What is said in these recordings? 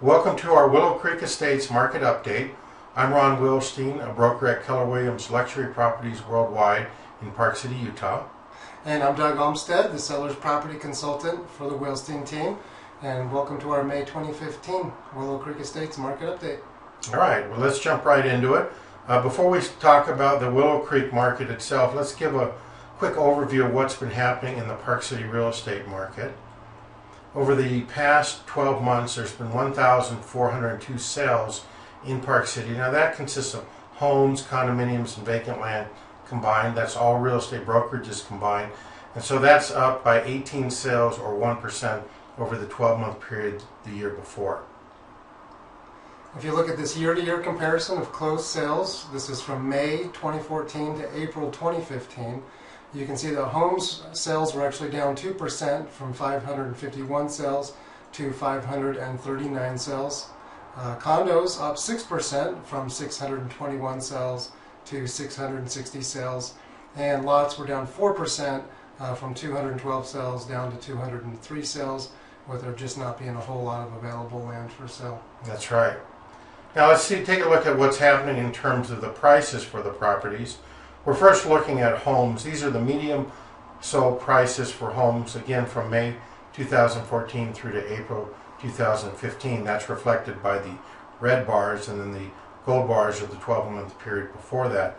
Welcome to our Willow Creek Estates market update. I'm Ron Wilstein, a broker at Keller Williams Luxury Properties Worldwide in Park City, Utah. And I'm Doug Olmstead, the seller's property consultant for the Wilstein team. And welcome to our May 2015 Willow Creek Estates market update. All right, well, let's jump right into it. Before we talk about the Willow Creek market itself, let's give a quick overview of what's been happening in the Park City real estate market. Over the past 12 months, there's been 1,402 sales in Park City. Now that consists of homes, condominiums, and vacant land combined. That's all real estate brokerages combined. And so that's up by 18 sales or 1% over the 12-month period the year before. If you look at this year-to-year comparison of closed sales, this is from May 2014 to April 2015. You can see that homes sales were actually down 2% from 551 sales to 539 sales. Condos up 6% from 621 sales to 660 sales. And lots were down 4% from 212 sales down to 203 sales, with there just not being a whole lot of available land for sale. That's right. Now let's take a look at what's happening in terms of the prices for the properties. We're first looking at homes. These are the medium sold prices for homes, again from May 2014 through to April 2015. That's reflected by the red bars, and then the gold bars of the 12-month period before that.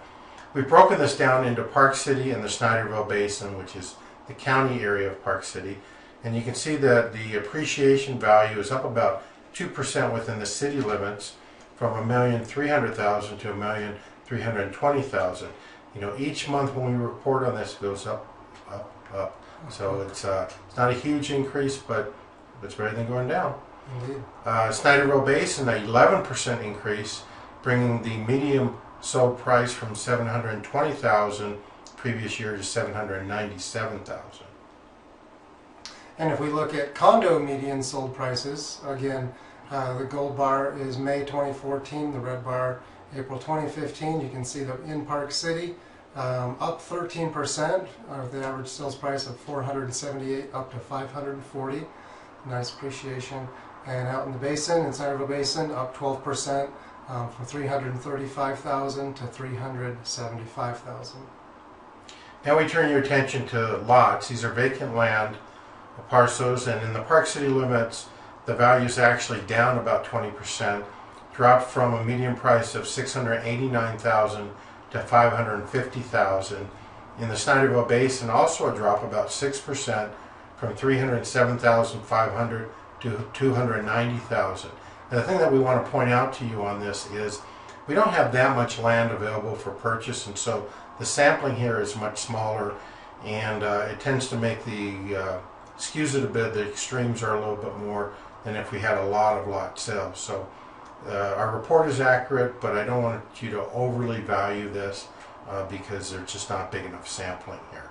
We've broken this down into Park City and the Snyderville Basin, which is the county area of Park City. And you can see that the appreciation value is up about 2% within the city limits, from $1,300,000 to $1,320,000. You know, each month when we report on this, it goes up, up, up. So it's not a huge increase, but it's better than going down. Indeed. Snyderville Basin, an 11% increase, bringing the medium sold price from $720,000 previous year to $797,000. And if we look at condo median sold prices, again, the gold bar is May 2014, the red bar April 2015. You can see that in Park City, up 13%, of the average sales price of $478 up to $540. Nice appreciation. And out in the basin, in Snyderville Basin, up 12%, from $335,000 to $375,000. Now we turn your attention to lots. These are vacant land parcels, and in the Park City limits, the value is actually down about 20, dropped from a median price of $689,000 to $550,000. In the Snyderville Basin, also a drop about 6%, from $307,500 to $290,000. And the thing that we want to point out to you on this is we don't have that much land available for purchase, and so the sampling here is much smaller, and it tends to make the skews it a bit. The extremes are a little bit more than if we had a lot of lot sales. So our report is accurate, but I don't want you to overly value this because there's just not big enough sampling here.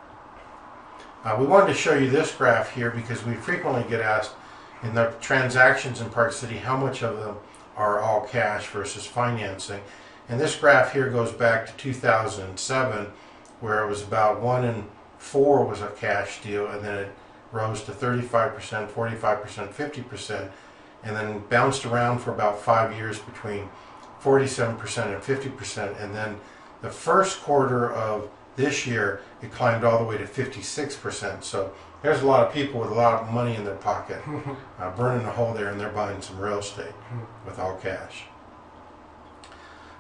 We wanted to show you this graph here because we frequently get asked in the transactions in Park City how much of them are all cash versus financing. And this graph here goes back to 2007, where it was about 1 in 4 was a cash deal, and then it rose to 35%, 45%, 50%, and then bounced around for about 5 years between 47% and 50%. And then the first quarter of this year, it climbed all the way to 56%. So there's a lot of people with a lot of money in their pocket burning a hole there, and they're buying some real estate with all cash.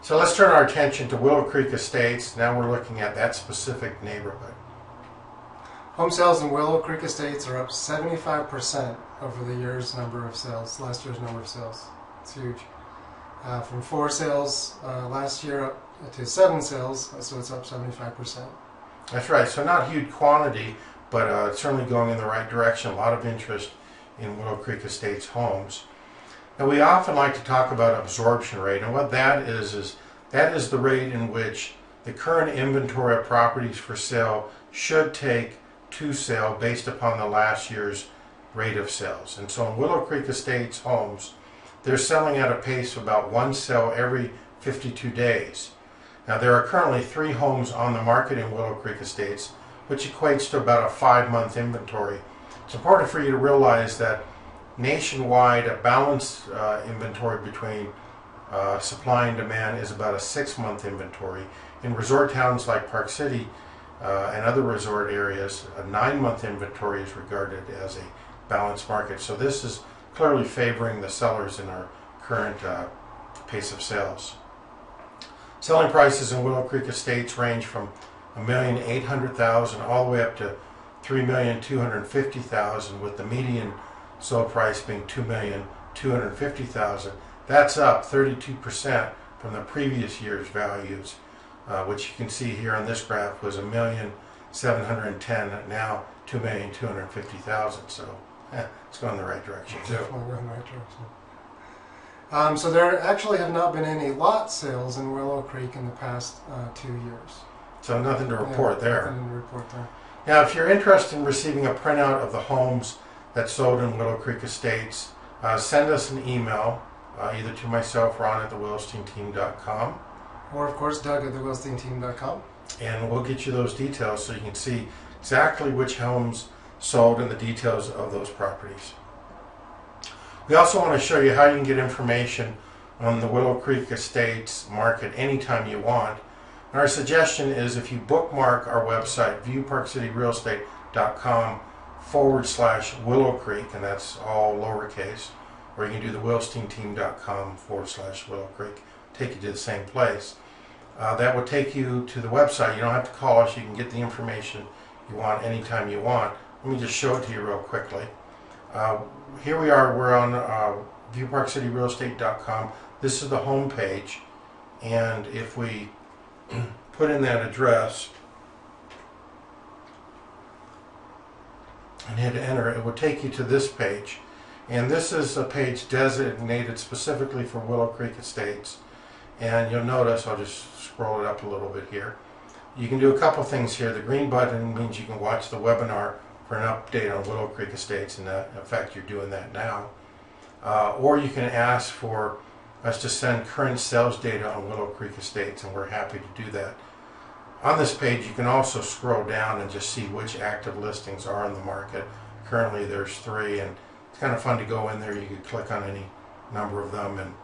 So let's turn our attention to Willow Creek Estates. Now we're looking at that specific neighborhood. Home sales in Willow Creek Estates are up 75% over the year's number of sales, last year's number of sales. It's huge. From 4 sales last year up to 7 sales, so it's up 75%. That's right. So not huge quantity, but it's certainly going in the right direction. A lot of interest in Willow Creek Estates homes. Now we often like to talk about absorption rate, and what that is that is the rate in which the current inventory of properties for sale should take to sale based upon the last year's rate of sales. And so in Willow Creek Estates homes, they're selling at a pace of about 1 sale every 52 days. Now there are currently 3 homes on the market in Willow Creek Estates, which equates to about a 5-month inventory. It's important for you to realize that nationwide, a balanced inventory between supply and demand is about a 6-month inventory. In resort towns like Park City and other resort areas, a 9-month inventory is regarded as a balanced market. So this is clearly favoring the sellers in our current pace of sales. Selling prices in Willow Creek Estates range from $1,800,000 all the way up to $3,250,000, with the median sold price being $2,250,000. That's up 32% from the previous year's values, which you can see here on this graph was $1,710,000, now $2,250,000. So it's going in the right direction too. Definitely going in the right direction. So there actually have not been any lot sales in Willow Creek in the past 2 years. So nothing to report there. Nothing to report there. Now, if you're interested in receiving a printout of the homes that sold in Willow Creek Estates, send us an email, either to myself, Ron at thewillowsteinteam.com. Or, of course, Doug at thewillowsteinteam.com. And we'll get you those details so you can see exactly which homes sold and the details of those properties. We also want to show you how you can get information on the Willow Creek Estates market anytime you want. And our suggestion is if you bookmark our website, BuyParkCity.com/Willow Creek, and that's all lowercase, or you can do the WillowSteinTeam.com/Willow Creek, take you to the same place. That will take you to the website. You don't have to call us. You can get the information you want anytime you want. Let me just show it to you real quickly. Here we are. We're on BuyParkCityRealEstate.com. This is the home page, and if we put in that address and hit enter, it will take you to this page. And this is a page designated specifically for Willow Creek Estates. And you'll notice, I'll just scroll it up a little bit here. You can do a couple things here. The green button means you can watch the webinar for an update on Willow Creek Estates, and in fact you're doing that now. Or you can ask for us to send current sales data on Willow Creek Estates, and we're happy to do that. On this page you can also scroll down and just see which active listings are on the market. Currently there's 3, and it's kind of fun to go in there. You can click on any number of them and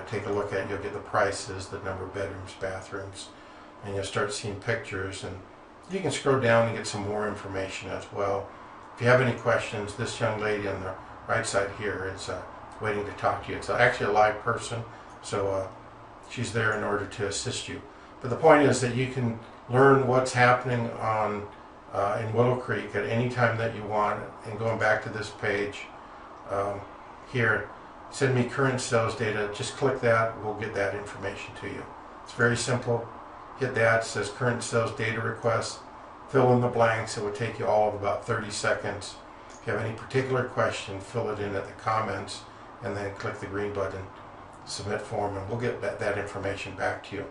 take a look at it. You'll get the prices, the number of bedrooms, bathrooms, and you'll start seeing pictures, and you can scroll down and get some more information as well. If you have any questions, this young lady on the right side here is waiting to talk to you. It's actually a live person, so she's there in order to assist you. But the point is that you can learn what's happening in Willow Creek at any time that you want. And going back to this page here, send me current sales data. Just click that, we'll get that information to you. It's very simple. Hit that, it says current sales data request. Fill in the blanks. It will take you all of about 30 seconds. If you have any particular question, fill it in at the comments and then click the green button, submit form, and we'll get that information back to you.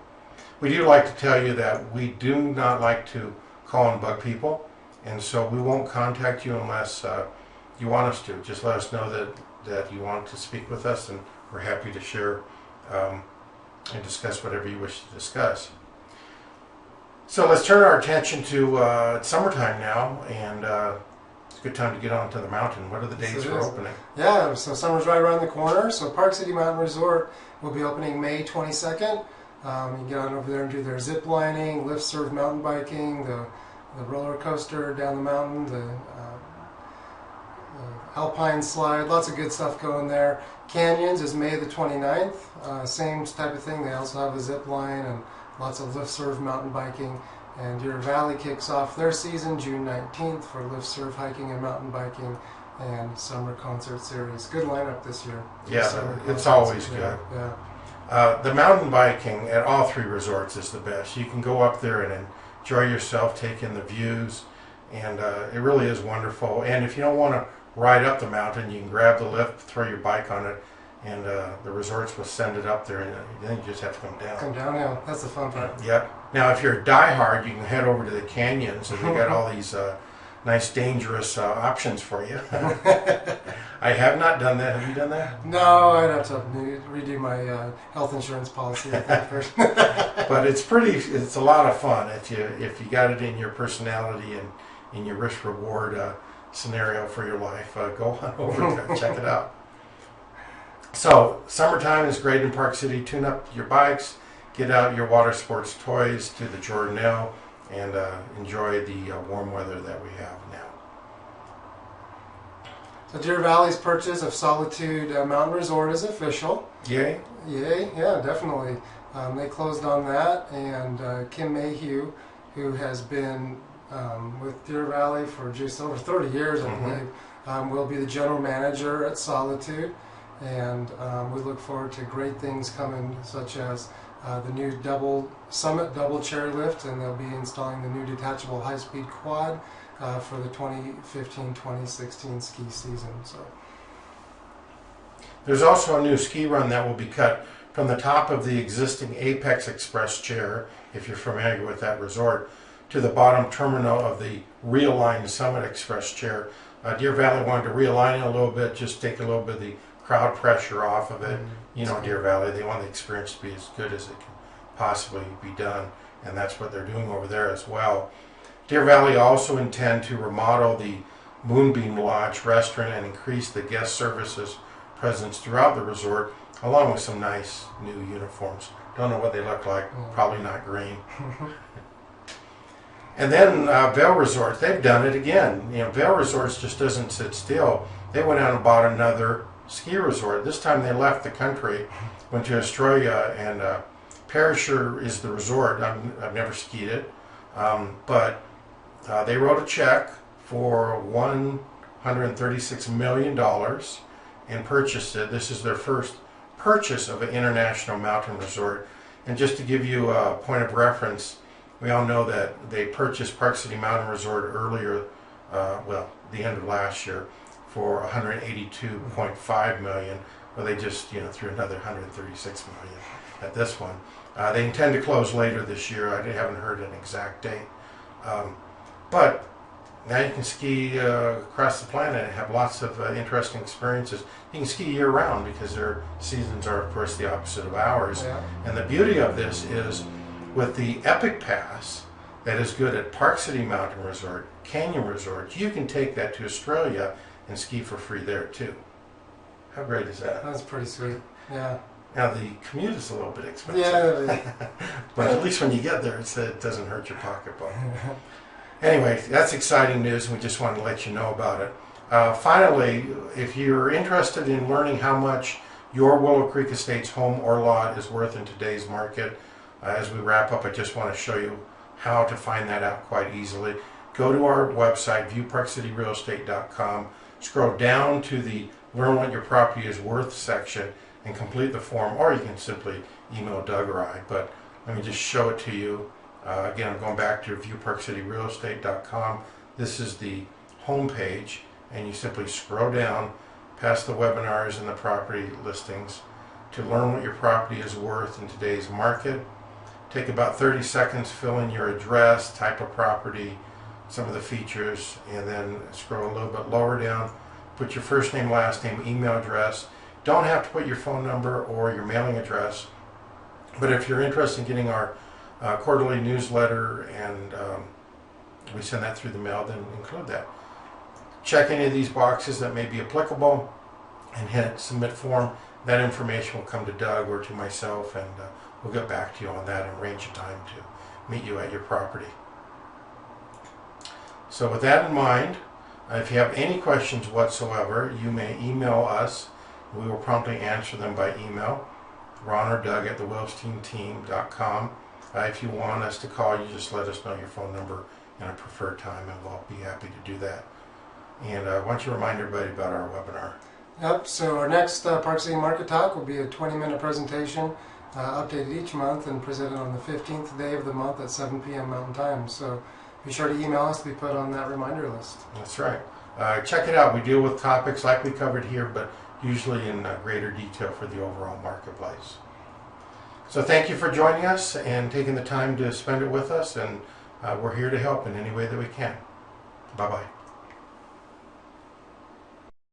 We do like to tell you that we do not like to call and bug people, and so we won't contact you unless you want us to. Just let us know that you want to speak with us, and we're happy to share and discuss whatever you wish to discuss. So let's turn our attention to it's summertime now, and it's a good time to get onto the mountain. What are the dates for opening? Yeah, so summer's right around the corner. So Park City Mountain Resort will be opening May 22nd. You can get on over there and do their zip lining, lift serve mountain biking, the roller coaster down the mountain, the alpine slide, lots of good stuff going there. Canyons is May the 29th, same type of thing. They also have a zip line and lots of lift serve mountain biking. And Deer Valley kicks off their season June 19th for lift serve hiking and mountain biking and summer concert series. Good lineup this year. Yeah, it's always good. Yeah. The mountain biking at all 3 resorts is the best. You can go up there and enjoy yourself, take in the views, and it really is wonderful. And if you don't want to ride up the mountain, you can grab the lift, throw your bike on it, and the resorts will send it up there, and then you just have to come down. Come downhill. That's the fun part. Yep. Now, if you're a diehard, you can head over to the canyons, and they got all these nice, dangerous options for you. I have not done that. Have you done that? No, I'd have to redo my health insurance policy I think, first. But it's a lot of fun if you got it in your personality and in your risk reward scenario for your life, go on over to check it out. So summertime is great in Park City. Tune up your bikes, get out your water sports toys to the Jordanelle, and enjoy the warm weather that we have now. So Deer Valley's purchase of Solitude Mountain Resort is official. Yay? Yay, yeah, definitely. They closed on that, and Kim Mayhew, who has been with Deer Valley for just over 30 years, I believe, will be the general manager at Solitude. And we look forward to great things coming, such as the new Summit double chairlift, and they'll be installing the new detachable high-speed quad for the 2015-2016 ski season. So there's also a new ski run that will be cut from the top of the existing Apex Express chair, if you're familiar with that resort, to the bottom terminal of the realigned Summit Express chair. Deer Valley wanted to realign it a little bit, just take a little bit of the crowd pressure off of it. You know, Deer Valley, they want the experience to be as good as it can possibly be done, and that's what they're doing over there as well. Deer Valley also intend to remodel the Moonbeam Lodge restaurant and increase the guest services presence throughout the resort, along with some nice new uniforms. Don't know what they look like, probably not green. And then Vail Resort, they've done it again. You know, Vail Resorts just doesn't sit still. They went out and bought another ski resort. This time they left the country, went to Australia, and Perisher is the resort. I've never skied it, but they wrote a check for $136 million and purchased it. This is their first purchase of an international mountain resort. And just to give you a point of reference, we all know that they purchased Park City Mountain Resort earlier, the end of last year, for $182.5 million. Well, they just threw another $136 million at this one. They intend to close later this year. I haven't heard an exact date, but now you can ski across the planet and have lots of interesting experiences. You can ski year-round because their seasons are, of course, the opposite of ours. Yeah. And the beauty of this is, with the Epic Pass that is good at Park City Mountain Resort, Canyon Resort, you can take that to Australia and ski for free there too. How great is that? That's pretty sweet. Yeah. Now the commute is a little bit expensive. Yeah. But at least when you get there, it doesn't hurt your pocketbook. Anyway, that's exciting news, and we just wanted to let you know about it. Finally, if you're interested in learning how much your Willow Creek Estates home or lot is worth in today's market, as we wrap up, I just want to show you how to find that out quite easily. Go to our website, BuyParkCity.com, scroll down to the Learn What Your Property is Worth section and complete the form, or you can simply email Doug or I, but let me just show it to you. Again, I'm going back to BuyParkCityRealEstate.com. This is the home page, and you simply scroll down past the webinars and the property listings to learn what your property is worth in today's market. Take about 30 seconds, fill in your address, type of property, some of the features, and then scroll a little bit lower down. Put your first name, last name, email address. Don't have to put your phone number or your mailing address, but if you're interested in getting our quarterly newsletter, and we send that through the mail, then include that. Check any of these boxes that may be applicable and hit submit form. That information will come to Doug or to myself, and we'll get back to you on that and arrange a time to meet you at your property. So with that in mind, if you have any questions whatsoever, you may email us. We will promptly answer them by email, Ron or Doug at thewilsteinteam.com. If you want us to call you, just let us know your phone number and a preferred time, and we'll be happy to do that. And why don't you remind everybody about our webinar? Yep, so our next Park City Market Talk will be a 20-minute presentation, updated each month and presented on the 15th day of the month at 7 p.m. Mountain Time. So be sure to email us to be put on that reminder list. That's right. Check it out. We deal with topics like we covered here, but usually in greater detail for the overall marketplace. So thank you for joining us and taking the time to spend it with us, and we're here to help in any way that we can. Bye-bye.